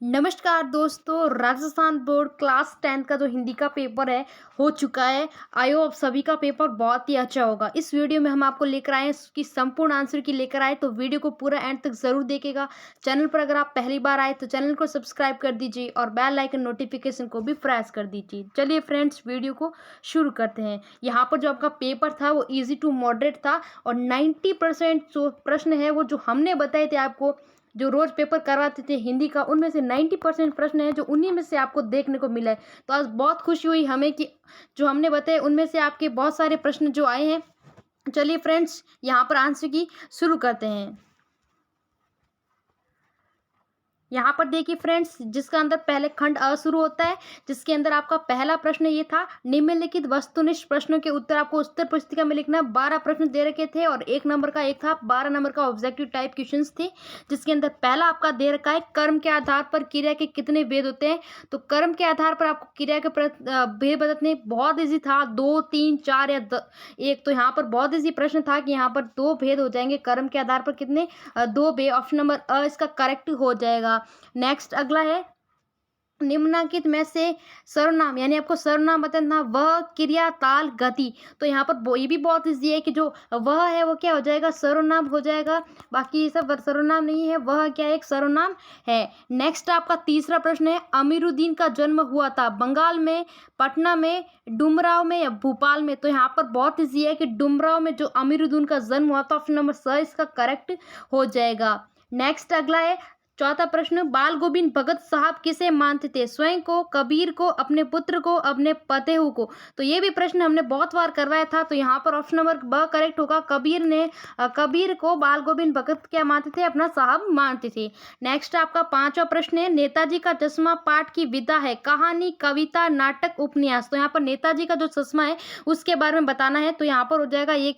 नमस्कार दोस्तों, Rajasthan board class 10 का जो हिंदी का पेपर है हो चुका है। आई होप सभी का पेपर बहुत ही अच्छा होगा। इस वीडियो में हम आपको लेकर आए हैं उसकी संपूर्ण आंसर की लेकर आए, तो वीडियो को पूरा एंड तक जरूर देखिएगा। चैनल पर अगर आप पहली बार आए तो चैनल को सब्सक्राइब कर दीजिए और बेल आइकन नोटिफिकेशन को भी प्रेस कर दीजिए। चलिए फ्रेंड्स, वीडियो को शुरू करते हैं। यहाँ पर जो आपका पेपर था वो ईजी टू मॉडरेट था और 90% जो प्रश्न है वो जो हमने बताए थे आपको, जो रोज पेपर करवाते थे हिंदी का, उनमें से 90% प्रश्न है जो उन्हीं में से आपको देखने को मिला है। तो आज बहुत खुशी हुई हमें कि जो हमने बताए उनमें से आपके बहुत सारे प्रश्न जो आए हैं। चलिए फ्रेंड्स, यहाँ पर आंसर की शुरू करते हैं। यहाँ पर देखिए फ्रेंड्स, जिसका अंदर पहले खंड अ शुरू होता है, जिसके अंदर आपका पहला प्रश्न ये था, निम्नलिखित वस्तुनिष्ठ प्रश्नों के उत्तर आपको उत्तर पुस्तिका में लिखना। 12 प्रश्न दे रखे थे और 1 नंबर का एक था। 12 नंबर का ऑब्जेक्टिव टाइप क्वेश्चंस थे, जिसके अंदर पहला आपका दे रखा है, कर्म के आधार पर क्रिया के कितने भेद होते हैं। तो कर्म के आधार पर आपको क्रिया के भेद बताने बहुत ईजी था, 2, 3, 4 या 1। तो यहाँ पर बहुत ईजी प्रश्न था कि यहाँ पर 2 भेद हो जाएंगे। कर्म के आधार पर कितने, 2 भेद। ऑप्शन नंबर अ इसका करेक्ट हो जाएगा। नेक्स्ट अगला है, निम्नलिखित में से सर्वनाम, यानी आपको सर्वनाम बताना, वह, क्रिया, ताल, गति। तो यहाँ पर ये भी बहुत इजी है कि जो वह है वो क्या हो जाएगा, सर्वनाम हो जाएगा। बाकी ये सब सर्वनाम नहीं है, वह क्या है, एक सर्वनाम है। नेक्स्ट आपका तीसरा प्रश्न है, अमीरुद्दीन का जन्म हुआ था बंगाल में, पटना में, डुमराव में या भोपाल में। तो यहाँ पर बहुत इजी है कि डुमराव में जो अमीरुद्दीन का जन्म हुआ था, ऑप्शन नंबर स इसका करेक्ट हो जाएगा। नेक्स्ट अगला है, चौथा प्रश्न, बाल गोविंद भगत साहब किसे मानते थे, स्वयं को, कबीर को, अपने पुत्र को, अपने पतेहू को। तो ये भी प्रश्न हमने बहुत बार करवाया था, तो यहाँ पर ऑप्शन नंबर ब करेक्ट होगा। कबीर को बाल गोविंद भगत क्या मानते थे, अपना साहब मानते थे। नेक्स्ट आपका पांचवा प्रश्न है, नेताजी का चश्मा पाठ की विधा है, कहानी, कविता, नाटक, उपन्यास। तो यहाँ पर नेताजी का जो चश्मा है उसके बारे में बताना है। तो यहाँ पर हो जाएगा ये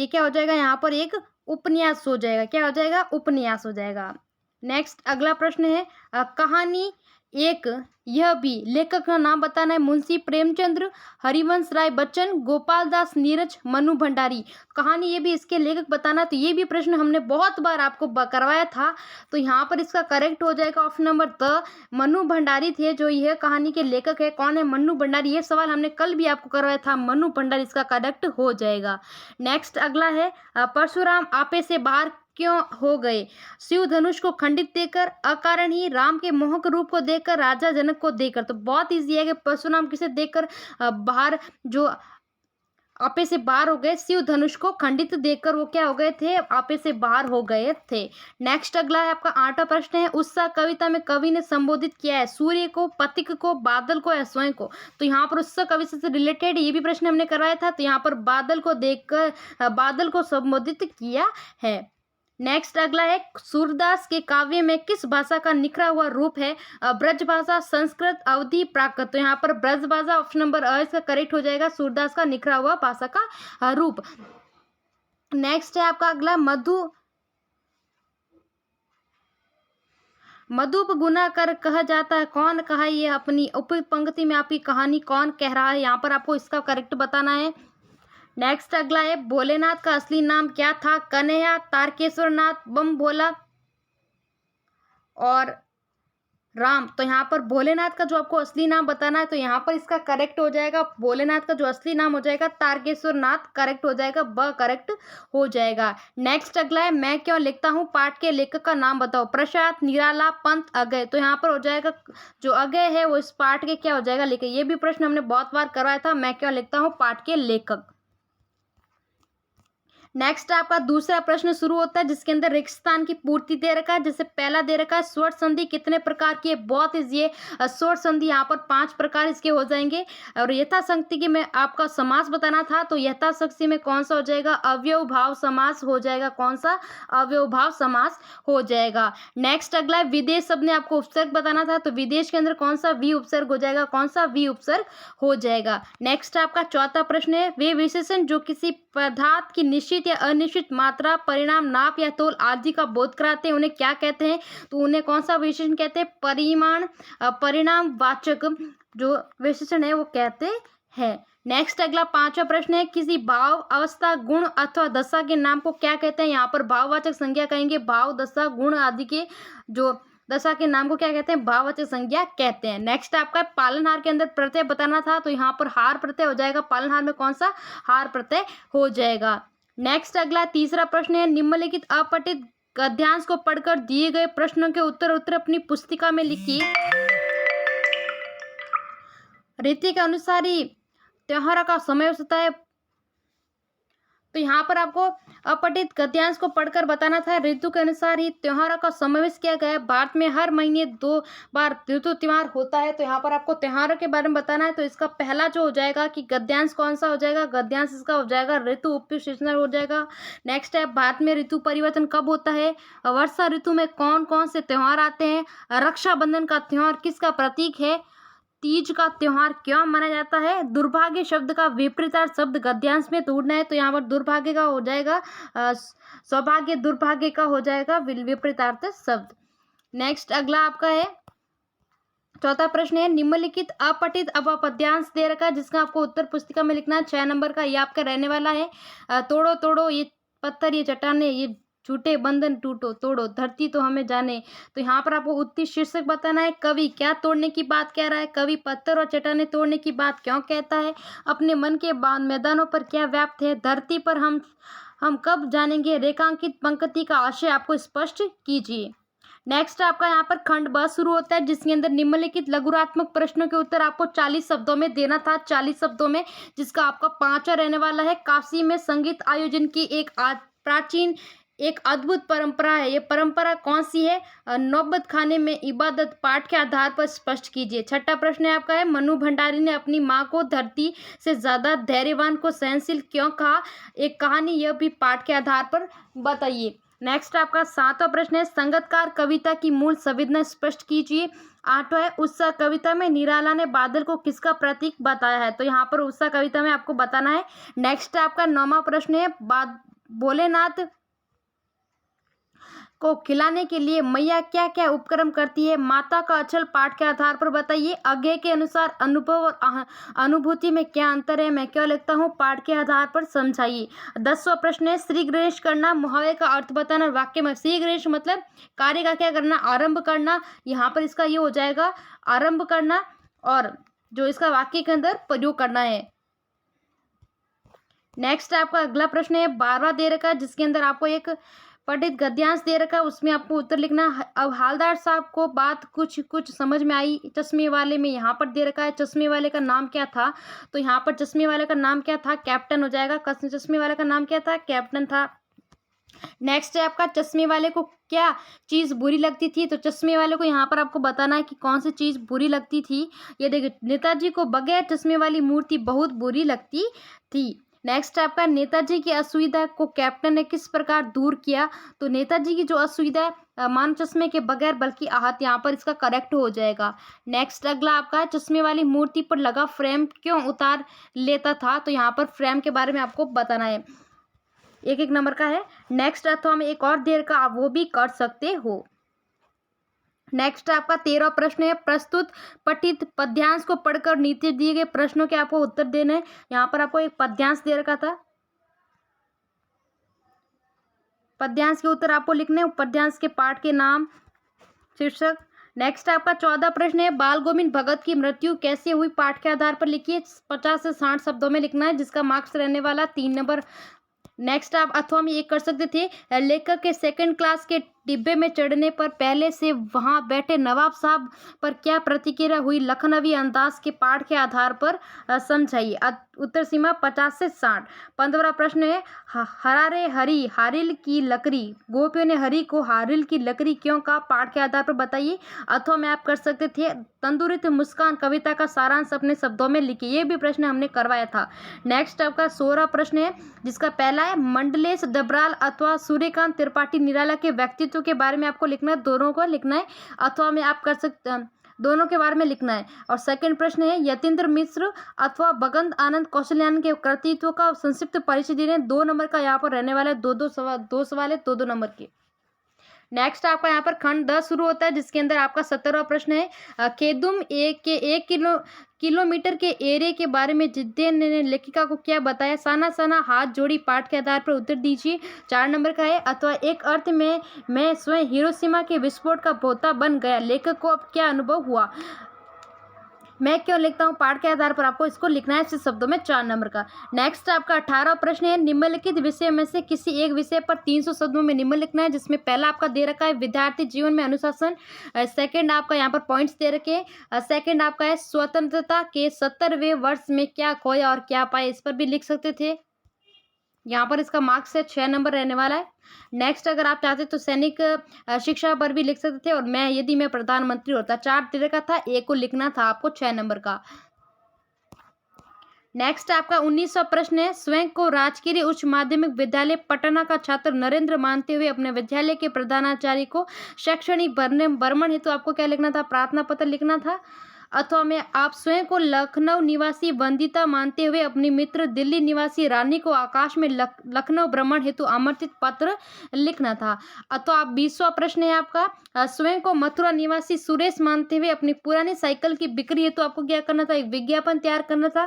क्या हो जाएगा, यहाँ पर एक उपन्यास हो जाएगा। क्या हो जाएगा, उपन्यास हो जाएगा। नेक्स्ट अगला प्रश्न है, कहानी एक, यह भी, लेखक का नाम बताना है, मुंशी प्रेमचंद्र, हरिवंश राय बच्चन, गोपाल दास नीरज, मनु भंडारी। कहानी ये भी, इसके लेखक बताना। तो ये भी प्रश्न हमने बहुत बार आपको करवाया था, तो यहाँ पर इसका करेक्ट हो जाएगा option number the, Manu Bhandari थे जो यह कहानी के लेखक है। कौन है, मनु भंडारी। ये सवाल हमने कल भी आपको करवाया था, मनु भंडारी इसका करेक्ट हो जाएगा। नेक्स्ट अगला है, परशुराम आपे से बाहर क्यों हो गए, शिव धनुष को खंडित देकर, अकारण ही, राम के मोहक रूप को देखकर, राजा जनक को देखकर। तो बहुत इजी है कि परशुराम किसे देखकर बाहर, जो आपे से बाहर हो गए, शिव धनुष को खंडित देखकर वो क्या हो गए थे, आपे से बाहर हो गए थे। नेक्स्ट अगला है आपका आठवां प्रश्न है, उत्साह कविता में कवि ने संबोधित किया है, सूर्य को, पथिक को, बादल को या स्वयं को। तो यहाँ पर उत्साह कवि से रिलेटेड ये भी प्रश्न हमने करवाया था, तो यहाँ पर बादल को देखकर बादल को संबोधित किया है। नेक्स्ट अगला है, सूरदास के काव्य में किस भाषा का निखरा हुआ रूप है, ब्रज भाषा, संस्कृत, अवधी, प्राकृत। तो यहाँ पर ब्रज भाषा ऑप्शन नंबर अ इसका करेक्ट हो जाएगा, सूरदास का निखरा हुआ भाषा का रूप। नेक्स्ट है आपका अगला, मधुप गुना कर कहा जाता है, कौन कहा ये, अपनी उप पंक्ति में आपकी कहानी कौन कह रहा है, यहाँ पर आपको इसका करेक्ट बताना है। नेक्स्ट अगला है, भोलेनाथ का असली नाम क्या था, कन्हैया, तारकेश्वर नाथ, बम भोला और राम। तो यहाँ पर भोलेनाथ का जो आपको असली नाम बताना है, तो यहाँ पर इसका करेक्ट हो जाएगा, भोलेनाथ का जो असली नाम हो जाएगा तारकेश्वर नाथ, करेक्ट हो जाएगा, ब करेक्ट हो जाएगा। नेक्स्ट अगला है, मैं क्यों लिखता हूँ, पाठ के लेखक का नाम बताओ, प्रसाद, निराला, पंत, अगय। तो यहाँ पर हो जाएगा, जो अगय है वो इस पाठ के क्या हो जाएगा, लेखक। ये भी प्रश्न हमने बहुत बार करवाया था, मैं क्यों लिखता हूँ, पाठ के लेखक। नेक्स्ट आपका दूसरा प्रश्न शुरू होता है, जिसके अंदर रेगिस्तान की पूर्ति दे रखा है। जैसे पहला दे रखा है, स्वर संधि कितने प्रकार की है, बहुत इजी है। स्वर संधि यहाँ पर 5 प्रकार इसके हो जाएंगे। और यथाशक्ति की में आपका समास बताना था, तो यथाशक्ति में कौन सा हो जाएगा, अवयव भाव समास हो जाएगा। कौन सा, अवयव भाव समास हो जाएगा। नेक्स्ट अगला है, विदेश शब्द ने आपको उपसर्ग बताना था, तो विदेश के अंदर कौन सा वी उपसर्ग हो जाएगा, कौन सा वी उपसर्ग हो जाएगा। नेक्स्ट आपका चौथा प्रश्न है, वे विशेषण जो किसी पदार्थ की निश्चित या अनिश्चित मात्रा, परिणाम, नाप या तोल आदि का बोध कराते हैं, उन्हें क्या कहते हैं। तो उन्हें कौन सा विशेषण कहते हैं, परिणाम वाचक जो विशेषण है वो कहते हैं। नेक्स्ट अगला पांचवा प्रश्न है, किसी भाव, अवस्था, गुण अथवा दशा के नाम को क्या कहते हैं। यहाँ पर भाववाचक संज्ञा कहेंगे, भाव, दशा, गुण आदि के जो दशा के नाम को क्या कहते हैं? भाववाचक संज्ञा कहते हैं। नेक्स्ट आपका पालनहार के अंदर प्रत्यय बताना था, तो यहाँ पर हार प्रत्यय हो जाएगा। पालनहार में कौन सा? हार प्रत्यय हो जाएगा। नेक्स्ट अगला तीसरा प्रश्न है, निम्नलिखित अपठित गद्यांश को पढ़कर दिए गए प्रश्नों के उत्तर अपनी पुस्तिका में लिखिए। रीति के अनुसार ही त्योहारों का समावेश होता है। तो यहाँ पर आपको अपठित गद्यांश को पढ़कर बताना था। ऋतु के अनुसार ही त्योहारों का समावेश किया गया है। भारत में हर महीने 2 बार ऋतु त्योहार होता है। तो यहाँ पर आपको त्योहारों के बारे में बताना है। तो इसका पहला जो हो जाएगा कि गद्यांश कौन सा हो जाएगा? गद्यांश इसका हो जाएगा ऋतु उपविशेषण हो जाएगा। नेक्स्ट है, भारत में ऋतु परिवर्तन कब होता है? वर्षा ऋतु में कौन कौन से त्योहार आते हैं? रक्षाबंधन का त्योहार किसका प्रतीक है? तीज का त्योहार क्यों मनाया जाता है? दुर्भाग्य शब्द का विपरीतार्थ शब्द गद्यांश में ढूंढना है। तो यहाँ पर दुर्भाग्य का हो जाएगा सौभाग्य, दुर्भाग्य का हो जाएगा विपरीतार्थ शब्द। नेक्स्ट अगला आपका है चौथा प्रश्न है, निम्नलिखित अपठित पद्यांश दे रखा है जिसका आपको उत्तर पुस्तिका में लिखना है। 6 नंबर का ये आपका रहने वाला है। तोड़ो तोड़ो ये पत्थर, ये चट्टाने, ये झूठे बंधन टूटो तोड़ो, धरती तो हमें जाने। तो यहाँ पर आपको उत्तर शीर्षक बताना है। कवि क्या तोड़ने की बात कह रहा है? कवि पत्थर और चट्टाने तोड़ने की बात क्यों कहता है? अपने मन के मैदानों पर क्या व्याप्त है? धरती पर हम कब जानेंगे? रेखांकित पंक्ति का आशय आपको स्पष्ट कीजिए। नेक्स्ट आपका यहाँ पर खंड ब शुरू होता है जिसके अंदर निम्नलिखित लघुरात्मक प्रश्नों के उत्तर आपको 40 शब्दों में देना था। 40 शब्दों में, जिसका आपका 5वां रहने वाला है। काशी में संगीत आयोजन की एक प्राचीन एक अद्भुत परंपरा है। ये परंपरा कौन सी है? नौबत खाने में इबादत, पाठ के आधार पर स्पष्ट कीजिए। छठा प्रश्न है आपका है, मनु भंडारी ने अपनी माँ को धरती से ज्यादा धैर्यवान को सहनशील क्यों कहा? एक कहानी, यह भी पाठ के आधार पर बताइए। नेक्स्ट आपका 7वां प्रश्न है, संगतकार कविता की मूल संवेदना स्पष्ट कीजिए। 8वां है, उत्साह कविता में निराला ने बादल को किसका प्रतीक बताया है? तो यहाँ पर उत्साह कविता में आपको बताना है। नेक्स्ट आपका 9वां प्रश्न है, भोलेनाथ को खिलाने के लिए मैया क्या क्या उपक्रम करती है? माता का अचल पाठ के आधार पर बताइए। अज्ञे के अनुसार अनुभव और अनुभूति में क्या अंतर है? मैं क्यों लिखता हूँ? पाठ के आधार पर समझाइए। 10वां प्रश्न है, श्री गणेश करना, मुहावरे का अर्थ बताना। वाक्य में श्री गणेश मतलब कार्य का क्या करना? आरंभ करना। यहाँ पर इसका ये हो जाएगा आरंभ करना, और जो इसका वाक्य के अंदर प्रयोग करना है। नेक्स्ट आपका अगला प्रश्न है 12वां दे रखा है जिसके अंदर आपको एक पठित गद्यांश दे रखा है, उसमें आपको उत्तर लिखना। अब हवलदार साहब को बात कुछ समझ में आई। चश्मे वाले में यहाँ पर दे रखा है, चश्मे वाले का नाम क्या था? तो यहाँ पर चश्मे वाले का नाम क्या था? कैप्टन हो जाएगा। चश्मे वाले का नाम क्या था? कैप्टन था। नेक्स्ट है आपका, चश्मे वाले को क्या चीज बुरी लगती थी? तो चश्मे वाले को यहाँ पर आपको बताना है कि कौन सी चीज बुरी लगती थी। ये देखिए, नेताजी को बगैर चश्मे वाली मूर्ति बहुत बुरी लगती थी। नेक्स्ट आपका, नेताजी की असुविधा को कैप्टन ने किस प्रकार दूर किया? तो नेताजी की जो असुविधा मानो चश्मे के बगैर बल्कि आहत, यहाँ पर इसका करेक्ट हो जाएगा। नेक्स्ट अगला आपका है, चश्मे वाली मूर्ति पर लगा फ्रेम क्यों उतार लेता था? तो यहाँ पर फ्रेम के बारे में आपको बताना है। एक एक नंबर का है। नेक्स्ट अथवा में एक और देर का आप वो भी कर सकते हो। नेक्स्ट आपका 13वां प्रश्न है, प्रस्तुत पठित पद्यांश को पढ़कर नीचे दिए गए प्रश्नों के आपको उत्तर देने हैं। यहाँ पर आपको एक पद्यांश दे रखा था, पद्यांश के उत्तर आपको लिखने हैं। पद्यांश के पाठ के नाम, शीर्षक। नेक्स्ट आपका 14वां प्रश्न है, बाल गोविंद भगत की मृत्यु कैसे हुई? पाठ के आधार पर लिखिए। 50 से 60 शब्दों में लिखना है, जिसका मार्क्स रहने वाला 3 नंबर। नेक्स्ट आप अथवा में ये कर सकते थे, लेखक के सेकंड क्लास के डिब्बे में चढ़ने पर पहले से वहां बैठे नवाब साहब पर क्या प्रतिक्रिया हुई? लखनवी अंदाज के पाठ के आधार पर समझाइए। उत्तर सीमा 50 से 60। 15वां प्रश्न है, हरारे हरी हारिल की लकड़ी, गोपियों ने हरी को हारिल की लकड़ी क्यों कहा? पाठ के आधार पर बताइए। अथवा में आप कर सकते थे, तंदुरुस्त मुस्कान कविता का सारांश अपने शब्दों में लिखिए। ये भी प्रश्न हमने करवाया था। नेक्स्ट आपका 16वां प्रश्न है, जिसका पहला है, मंडलेश दबराल अथवा सूर्यकांत त्रिपाठी निराला के व्यक्तित्व के बारे में आपको लिखना है। दोनों को लिखना है, अथवा में आप कर सकते हैं, दोनों के बारे में लिखना है। और सेकंड प्रश्न है, यतीन्द्र मिश्र अथवा भगत आनंद कौशल्यान के कृतित्व का संक्षिप्त परिचय देने। 2 नंबर का यहाँ पर रहने वाला है। दो सवाल है, 2 नंबर के। नेक्स्ट आपका यहाँ पर खंड 10 शुरू होता है, जिसके अंदर आपका 17वां प्रश्न है। खेदुम के 1 किलोमीटर के एरिया के बारे में जिद्दन ने लेखिका को क्या बताया? साना साना हाथ जोड़ी पाठ के आधार पर उत्तर दीजिए। 4 नंबर का है। अथवा एक अर्थ में मैं स्वयं हिरोशिमा के विस्फोट का पोता बन गया, लेखक को अब क्या अनुभव हुआ? मैं क्यों लिखता हूँ पाठ के आधार पर आपको इसको लिखना है इस शब्दों में। 4 नंबर का। नेक्स्ट आपका 18वां प्रश्न है। निम्नलिखित विषय में से किसी एक विषय पर 300 शब्दों में निम्न लिखना है, जिसमें पहला आपका दे रखा है विद्यार्थी जीवन में अनुशासन। सेकंड आपका यहाँ पर पॉइंट्स दे रखे हैं। सेकंड आपका है स्वतंत्रता के 70वें वर्ष में क्या खोया और क्या पाया, इस पर भी लिख सकते थे। यहाँ पर इसका मार्क्स है 6 नंबर रहने वाला है। नेक्स्ट अगर आप चाहते तो सैनिक शिक्षा पर भी लिख सकते थे, और यदि मैं प्रधानमंत्री होता। 4 तरह का था, एक को लिखना था आपको 6 नंबर का। नेक्स्ट आपका 19वां प्रश्न है। स्वयं को राजकीय उच्च माध्यमिक विद्यालय पटना का छात्र नरेंद्र मानते हुए अपने विद्यालय के प्रधानाचार्य को शैक्षणिक भ्रमण हेतु आपको क्या लिखना था? प्रार्थना पत्र लिखना था। अथवा में आप स्वयं को लखनऊ निवासी वंदिता मानते हुए अपनी मित्र दिल्ली निवासी रानी को आकाश में लखनऊ भ्रमण हेतु आमंत्रित पत्र लिखना था। अथवा आप 20वां प्रश्न है आपका। स्वयं को मथुरा निवासी सुरेश मानते हुए अपनी पुरानी साइकिल की बिक्री हेतु आपको क्या करना था? एक विज्ञापन तैयार करना था।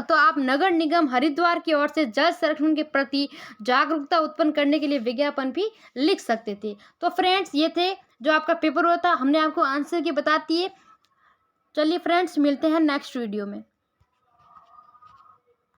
तो आप नगर निगम हरिद्वार की ओर से जल संरक्षण के प्रति जागरूकता उत्पन्न करने के लिए विज्ञापन भी लिख सकते थे। तो फ्रेंड्स ये थे जो आपका पेपर हुआ था, हमने आपको आंसर की बताती है। चलिए फ्रेंड्स मिलते हैं नेक्स्ट वीडियो में।